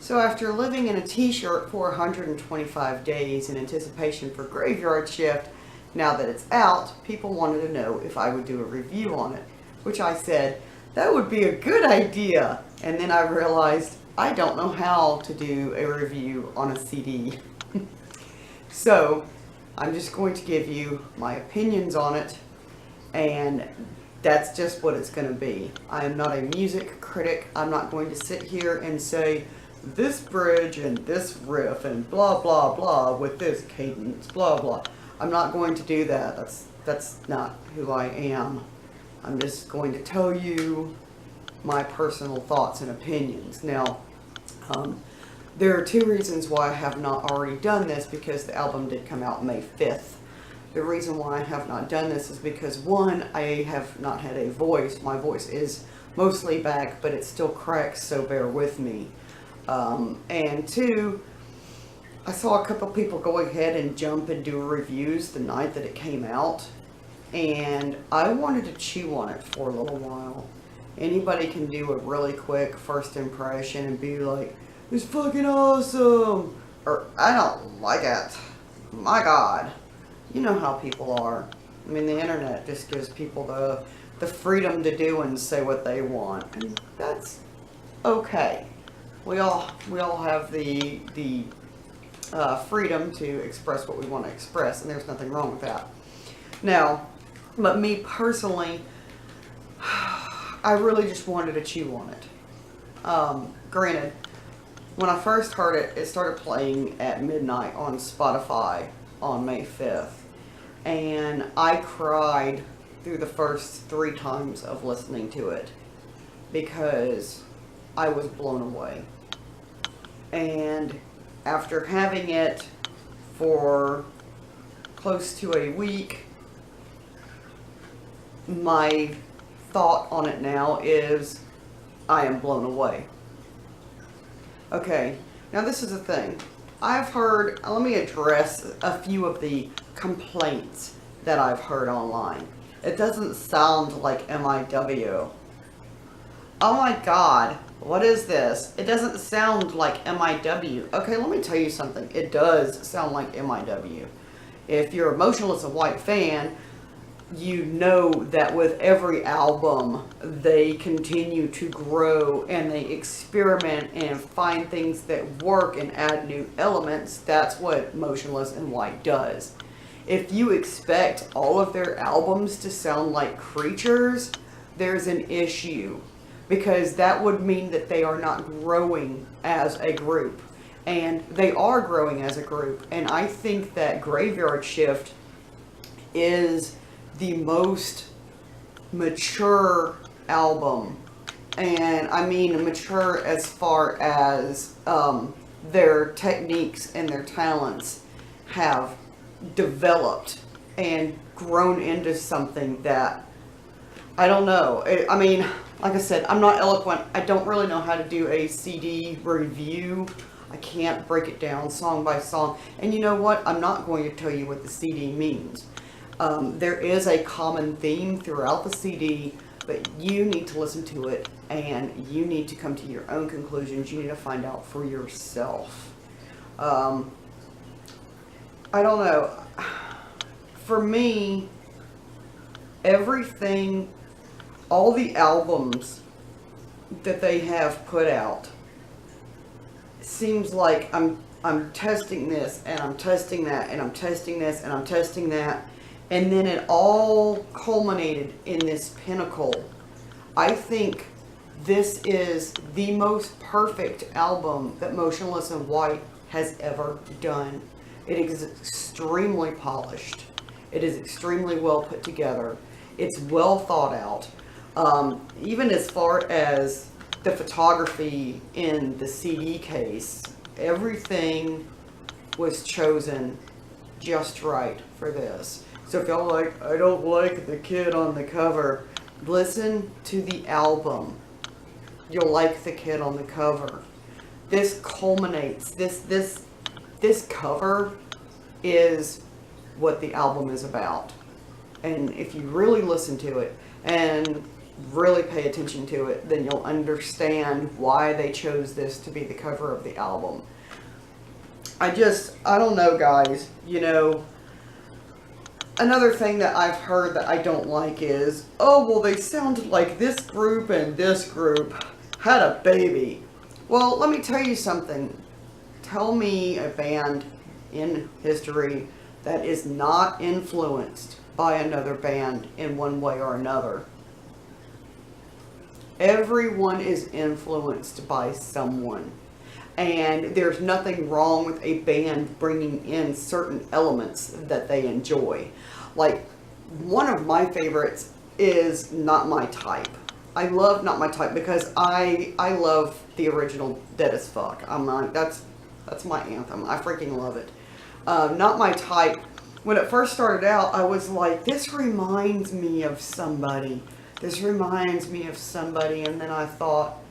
So after living in a t-shirt for 125 days in anticipation for Graveyard Shift, now that it's out, people wanted to know if I would do a review on it, which I said, that would be a good idea. And then I realized I don't know how to do a review on a CD. So I'm just going to give you my opinions on it, and that's just what it's going to be. I am not a music critic. I'm not going to sit here and say this bridge and this riff and blah blah blah with this cadence, blah blah. I'm not going to do that. That's not who I am. I'm just going to tell you my personal thoughts and opinions. Now, there are two reasons why I have not already done this, because the album did come out May 5th. The reason why I have not done this is because, one, I have not had a voice. My voice is mostly back, but it still cracks, so bear with me. And two, I saw a couple people go ahead and jump and do reviews the night that it came out, and I wanted to chew on it for a little while. Anybody can do a really quick first impression and be like, it's fucking awesome, or I don't like it, my God. You know how people are. I mean, the internet just gives people the freedom to do and say what they want, and that's okay. We all have the freedom to express what we want to express, and there's nothing wrong with that. Now, but me personally, I really just wanted to chew on it. Granted, when I first heard it, it started playing at midnight on Spotify on May 5th. And I cried through the first 3 times of listening to it because I was blown away. And after having it for close to a week, my thought on it now is I am blown away. Okay, now this is the thing. I've heard, let me address a few of the complaints that I've heard online. It doesn't sound like MIW. Oh my God, what is this? It doesn't sound like MIW. Okay, let me tell you something. It does sound like MIW. If you're a Motionless In White fan, you know that with every album, they continue to grow and they experiment and find things that work and add new elements. That's what Motionless In White does. If you expect all of their albums to sound like Creatures, there's an issue, because that would mean that they are not growing as a group. And they are growing as a group. And I think that Graveyard Shift is the most mature album. And I mean mature as far as their techniques and their talents have developed and grown into something that, I don't know. I mean, like I said, I'm not eloquent. I don't really know how to do a CD review. I can't break it down song by song. And you know what? I'm not going to tell you what the CD means. There is a common theme throughout the CD, but you need to listen to it and you need to come to your own conclusions. You need to find out for yourself. I don't know. For me, everything, all the albums that they have put out, seems like I'm testing this and I'm testing that and I'm testing this and I'm testing that. And then it all culminated in this pinnacle. I think this is the most perfect album that Motionless In White has ever done. It is extremely polished. It is extremely well put together. It's well thought out. Even as far as the photography in the CD case, everything was chosen just right for this. So if y'all like, I don't like the kid on the cover, listen to the album. You'll like the kid on the cover. This culminates, this cover is what the album is about. And if you really listen to it, and really pay attention to it, then you'll understand why they chose this to be the cover of the album. I don't know, guys. You know, another thing that I've heard that I don't like is, oh, well, they sounded like this group and this group had a baby. Well, let me tell you something. Tell me a band in history that is not influenced by another band in one way or another. Everyone is influenced by someone. And there's nothing wrong with a band bringing in certain elements that they enjoy. Like, one of my favorites is Not My Type. I love Not My Type because I love the original Dead as Fuck. I'm like, that's my anthem. I freaking love it. Not My Type, when it first started out, I was like, this reminds me of somebody. This reminds me of somebody. And then I thought,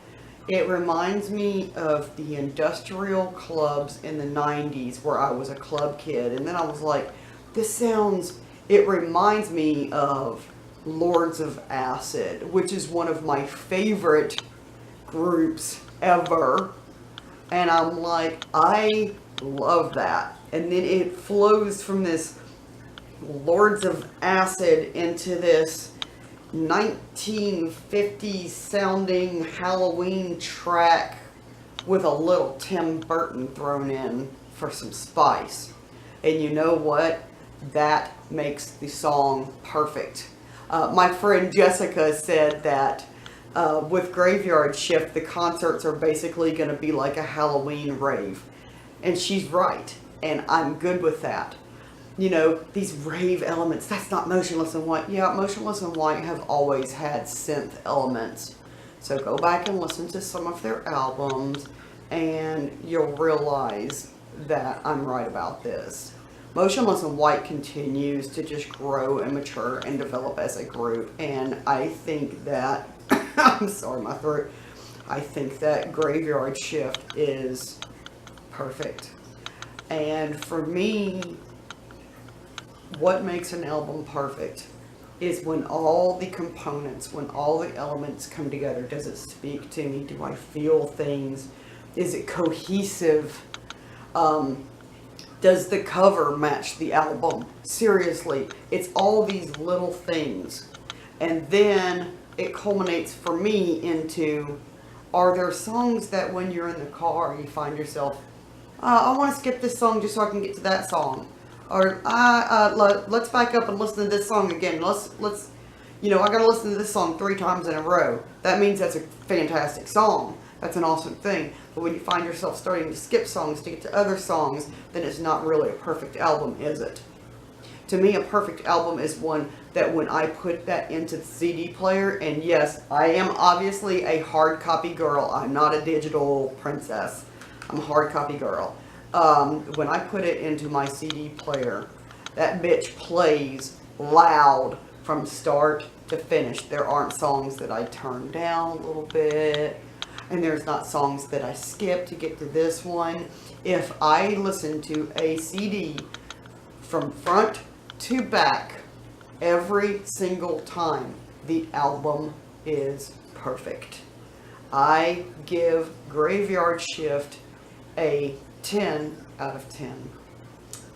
it reminds me of the industrial clubs in the 90s where I was a club kid. And then I was like, it reminds me of Lords of Acid, which is one of my favorite groups ever. And I'm like, I love that. And then it flows from this Lords of Acid into this 1950s sounding Halloween track with a little Tim Burton thrown in for some spice. And you know what? That makes the song perfect. My friend Jessica said that with Graveyard Shift, the concerts are basically going to be like a Halloween rave. And she's right. And I'm good with that. You know, these rave elements, that's not Motionless in White. Yeah, Motionless in White have always had synth elements. So go back and listen to some of their albums and you'll realize that I'm right about this. Motionless in White continues to just grow and mature and develop as a group. And I think that, I'm sorry, my throat. I think that Graveyard Shift is perfect. And for me, what makes an album perfect is when all the components, when all the elements come together. Does it speak to me? Do I feel things? Is it cohesive? Does the cover match the album? Seriously, it's all these little things. And then it culminates for me into, are there songs that when you're in the car you find yourself, I want to skip this song just so I can get to that song. Or let's back up and listen to this song again. Let's I gotta listen to this song 3 times in a row. That means that's a fantastic song. That's an awesome thing. But when you find yourself starting to skip songs to get to other songs, then it's not really a perfect album, is it? To me, a perfect album is one that when I put that into the CD player, and yes, I am obviously a hard copy girl. I'm not a digital princess. I'm a hard copy girl. When I put it into my CD player, that bitch plays loud from start to finish. There aren't songs that I turn down a little bit, and there's not songs that I skip to get to this one. If I listen to a CD from front to back every single time, the album is perfect. I give Graveyard Shift a 10 out of 10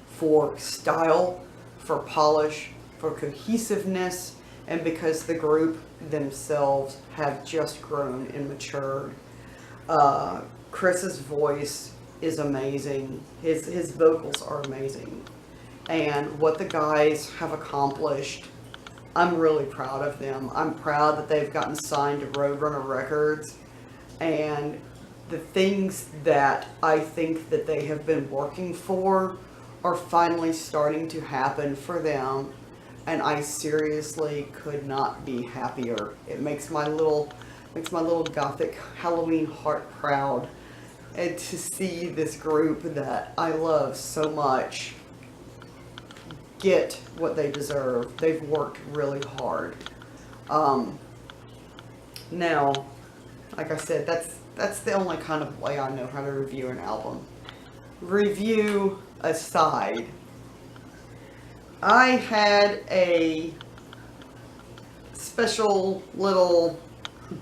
for style, for polish, for cohesiveness, and because the group themselves have just grown and matured. Chris's voice is amazing. His vocals are amazing. And what the guys have accomplished, I'm really proud of them. I'm proud that they've gotten signed to Roadrunner Records, and the things that I think that they have been working for are finally starting to happen for them, and I seriously could not be happier. It makes my little gothic Halloween heart proud, and to see this group that I love so much get what they deserve. They've worked really hard. Now, like I said, that's the only kind of way I know how to review an album. Review aside, I had a special little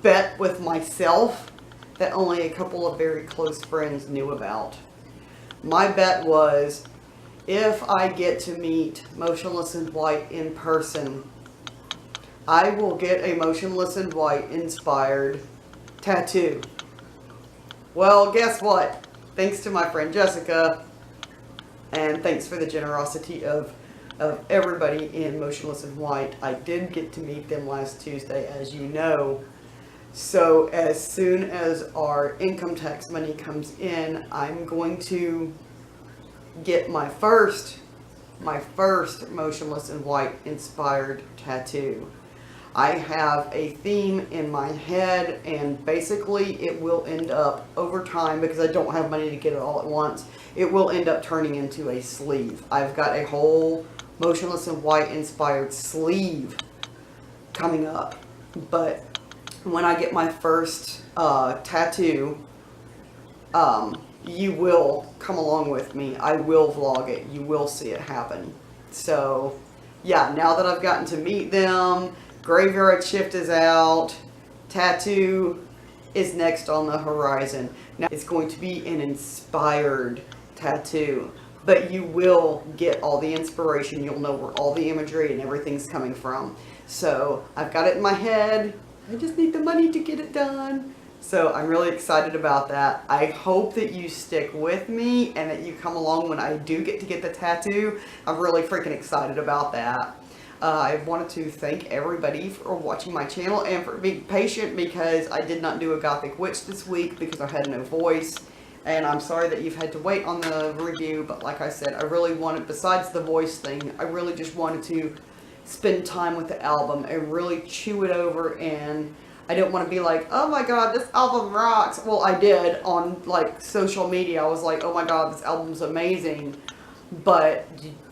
bet with myself that only a couple of very close friends knew about. My bet was, if I get to meet Motionless in White in person, I will get a Motionless in White inspired tattoo. Well, guess what? Thanks to my friend Jessica, and thanks for the generosity of everybody in Motionless in White, I did get to meet them last Tuesday, as you know. So as soon as our income tax money comes in, I'm going to get my first Motionless in White inspired tattoo. I have a theme in my head, and basically it will end up, over time, because I don't have money to get it all at once, it will end up turning into a sleeve. I've got a whole Motionless in White inspired sleeve coming up. But when I get my first tattoo, you will come along with me. I will vlog it. You will see it happen. So yeah, now that I've gotten to meet them, Graveyard Shift is out, tattoo is next on the horizon. Now it's going to be an inspired tattoo, but you will get all the inspiration. You'll know where all the imagery and everything's coming from. So I've got it in my head. I just need the money to get it done. So I'm really excited about that. I hope that you stick with me and that you come along when I do get to get the tattoo. I'm really freaking excited about that. I wanted to thank everybody for watching my channel and for being patient, because I did not do a Gothic Witch this week because I had no voice. And I'm sorry that you've had to wait on the review, but like I said, I really wanted, besides the voice thing, I really just wanted to spend time with the album and really chew it over, and I didn't want to be like, oh my god, this album rocks. Well, I did on like social media. I was like, oh my god, this album's amazing. But,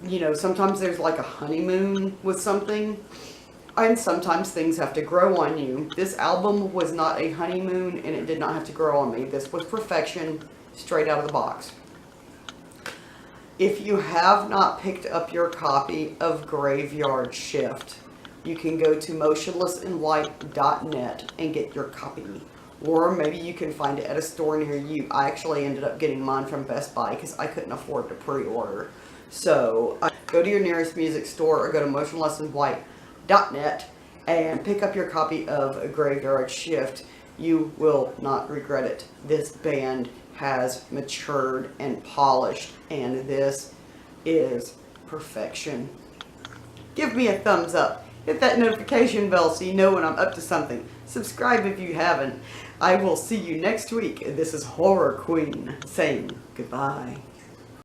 you know, sometimes there's like a honeymoon with something, and sometimes things have to grow on you. This album was not a honeymoon, and it did not have to grow on me. This was perfection, straight out of the box. If you have not picked up your copy of Graveyard Shift, you can go to motionlessinwhite.net and get your copy. Or maybe you can find it at a store near you. I actually ended up getting mine from Best Buy because I couldn't afford to pre-order. So go to your nearest music store or go to motionlessinwhite.net and pick up your copy of Graveyard Shift. You will not regret it. This band has matured and polished, and this is perfection. Give me a thumbs up. Hit that notification bell so you know when I'm up to something. Subscribe if you haven't. I will see you next week. This is Horror Queen saying goodbye.